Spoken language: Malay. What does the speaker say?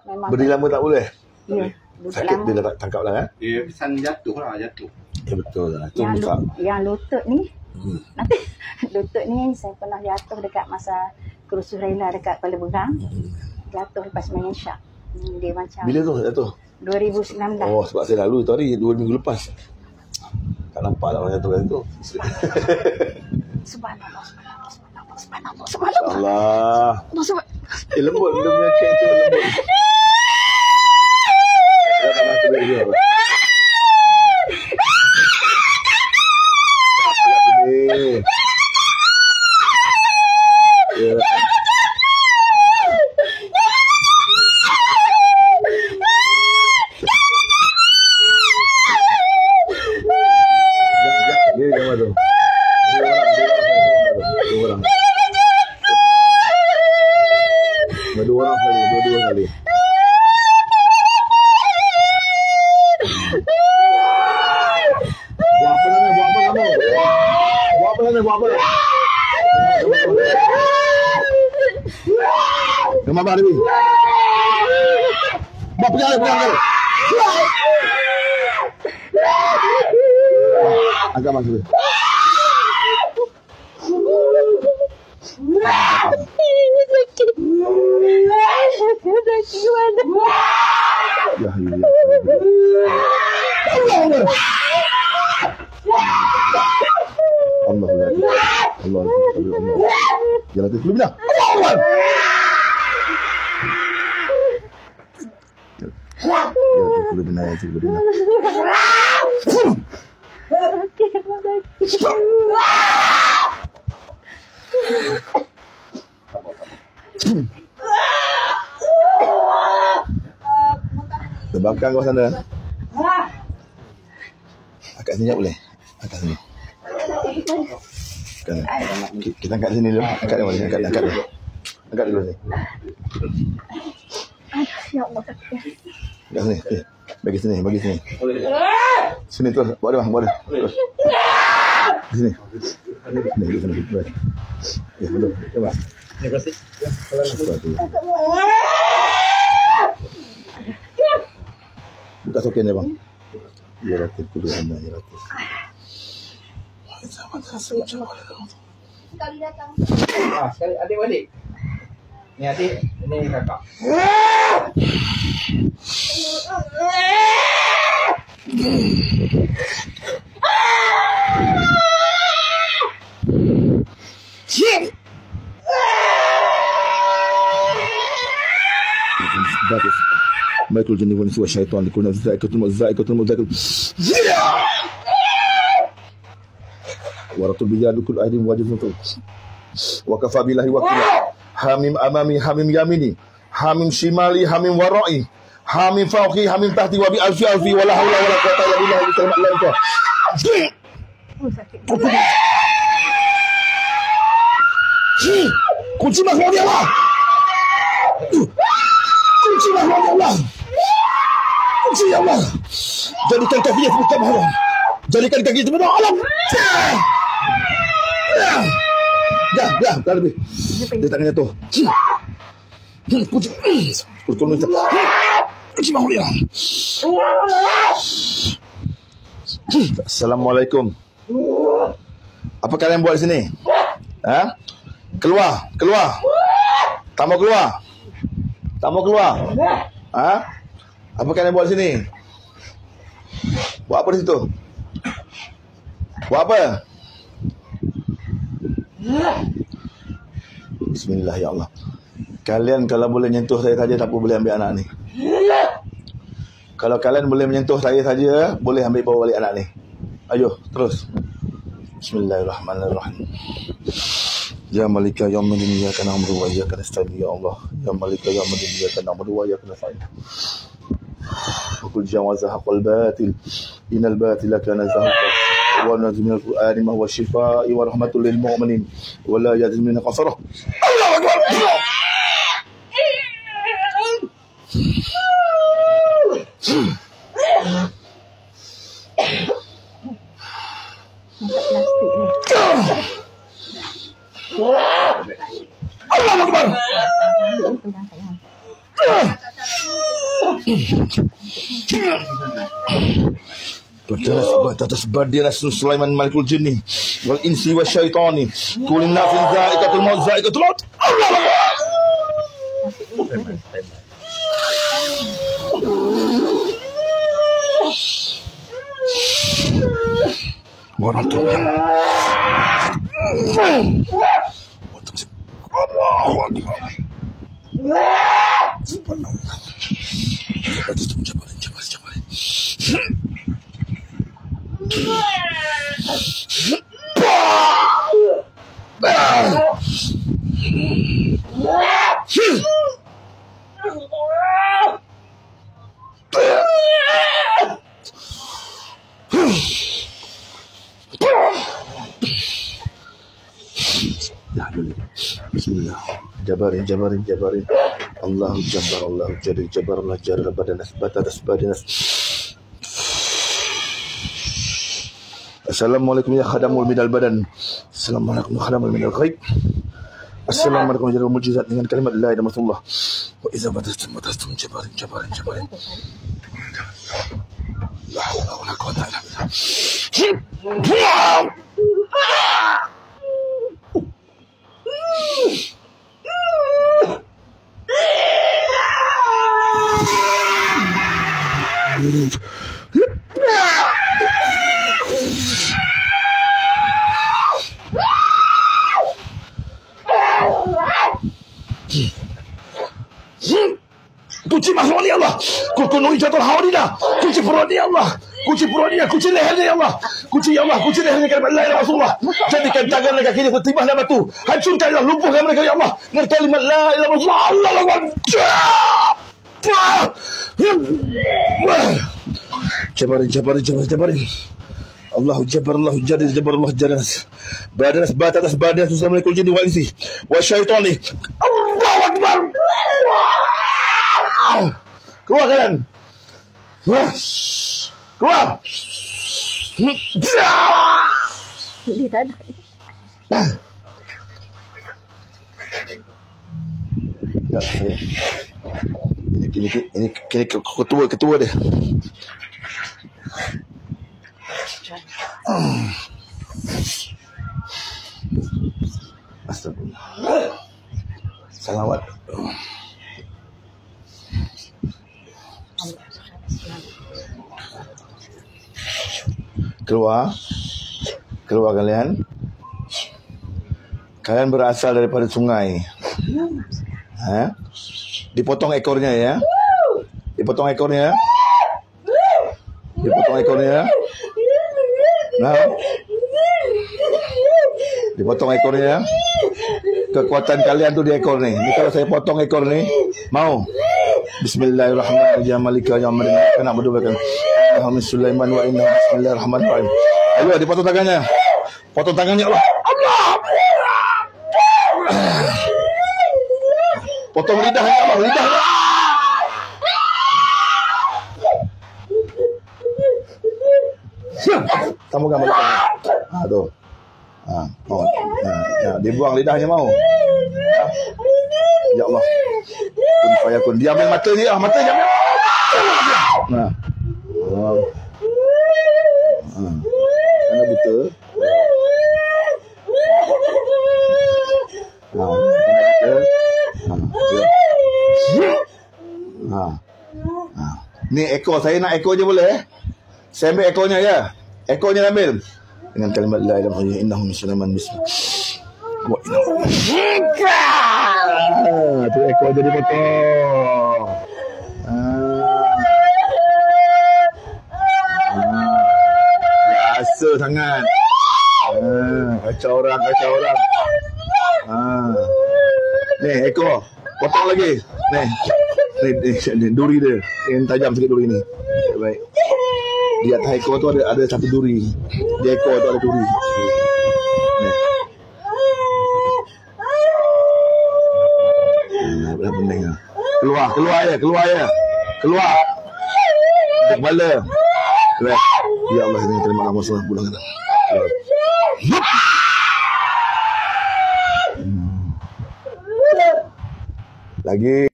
Memang berdiri lama tak boleh. Ya, duduk Sakit lama. bila tak tangkap lah kan? Dia pesan jatuh lah, jatuh. Ya betul lah. Itu Yang, besar. yang lutut ni, nanti lutut ni saya pernah jatuh dekat masa kerusuh rela dekat Kuala Berang. Jatuh lepas main syak. Dia macam Bila tu jatuh? 2019. Oh, sebab saya lalu tu hari 2 minggu lepas. Tak nampak lah orang jatuh kat situ. Subhanallah, subhanallah, subhanallah, subhanallah, subhanallah. Allah. Subhanallah. Lembut dia punya kek tu lembut. Dia tak masuk lagi dia. Ya. Dia yang mana tu? Dua orang kali, dua kali. Buat apa sana? Buat apa kamu? Buat apa sana? Buat apa? Kemana abang ni? Bawa pegang dia. Agak masuk dia. Ya, Allah. Ya Latif, belum dah. Ya, belum benar. Terbakar kau sana. Angkat sini tak boleh. Angkat sini. Kita angkat sini dulu. Angkat dia boleh. Angkat dia. Angkat dulu ni. Ya Allah. Angkat sini. Okay. Bagi sini. Sini terus. Bawa dia bang. Bawa dia. Terus. Sini. Sini. Ya, betul. Coba. Terima kasih. Buka soken dia bang. Ya Latif. Kudu anda ya Latif. Sekali datang. Sekali adik balik. Ni adik, ni kakak. Baikul jinni wal insi wasyaitan likulli zaikatul muzaikatul waratul bijadu kul aidin wajibun wa kafa billahi wakila hamim amami hamim yamini hamim shimali hamim warai hamim fawqi hamim tahti wa bi alfi wala haula wala quwwata illa billah kunci mahmud ya Allah kunci mahmud ya Allah kunci ya Allah jadikan kaki dia sebagai mahram jadikan kaki dia sebagai alam dah lebih dia tak kena jatuh kunci mahmud ya Assalamualaikum. Apa kalian buat di sini? Ha? Keluar. Tak mau keluar. Ha? Apa kalian buat di sini? Buat apa di situ? Buat apa? Bismillah ya Allah. Kalian kalau boleh nyentuh saya saja, tak boleh ambil anak ni. Kalau kalian boleh menyentuh saya saja, boleh ambil bawa balik anak ni. Ayo, terus. Bismillahirrahmanirrahim. Ya Malika Yawmiddin iyyaka na'budu wa iyyaka nasta'in ya Allah. Ya Malika Yawmiddin iyyaka na'budu wa iyyaka nasta'in. Wa kul jawaza haqqal batil. Innal batila kana zahuqa. Wa nazmil al-Qur'ani ma huwa shifaa'i wa rahmatul lil mu'minin wa la yazminu qasara. Allahu akbar. Allahu Akbar. Batas badina Sulaiman Malikul Jinni wal insi wa syaitani kulin nafsin zaikatul maut zaikatul maut. Allah Bismillah. Jabarin. Allahu Jabbar, Allahu Jari, Jabbar, Allah Jari, Badanas, Batadas, Badanas. Assalamualaikum ya khadamul minal badan. Assalamualaikum ya khadamul minal ghaib. Assalamualaikum ya mujizat dengan kalimat la ilaha illallah. Wa iza batastum jabarin. La haula wala quwwata illa billah. Kunci makhluk ni Allah, kunci jatuh hawadina, kunci perut ni Allah, kunci perutnya, kunci lehernya Allah, kunci ya Allah, kunci lehernya kalimat la ilaha illallah. Jadikan tangan dan kakinya tertimah dalam batu, hancurkanlah, lumpuhkan mereka ya Allah dengan kalimat la ilaha illallah. Allahu Akbar. Jabarin. Allahu Jabbar, Allahu Jadir, Jabbar, Allah Jadanas. Badanas, Batadas, Badanas, Assalamualaikum Jinni wa Insi wa Syaitani. Allahu Akbar. Keluar kalian. Keluar. Dia tak ada. Ini ketua dia. Astagfirullah. Salawat. Keluar kalian. Kalian berasal daripada sungai. Dipotong ekornya ya. Dipotong ekornya. Nah. Dipotong ekornya. Kekuatan kalian tuh di ekor nih. Ini kalau saya potong ekor nih, mau? Bismillahirrahmanirrahim. Ya Malika ya Marin. Kena berdoakan. Muhammad Sulaiman wa inna bismillahirrahmanirrahim. Ayo dipotong tangannya. Potong tangannya Allah. Potong lidahnya Allah, lidahnya. Kamu gambar. Tuh. Mau. Dibuang lidahnya mau. Ya Allah. Kun fayakun. Dia ambil mata dia, matanya ambil. Nah. Karena buta. Ni ekor, saya nak ekor je boleh. Saya ambil ekornya ya. Ekornya ambil. Dengan kalimat la ilaha illallah innahum Sulaiman bismillah. Tu ekor jadi potong. Biasa sangat. Kacau orang. Ni ekor. Potong lagi. Ni duri dia. Yang tajam sikit duri ni. Baik. Di atas ekor tu ada satu duri. Di ekor tu ada duri. Ni. Berapa pening ah. Keluar ya. Kepala. Baik. Ya Allah, ini terima nama salah pulang kata. Lagi.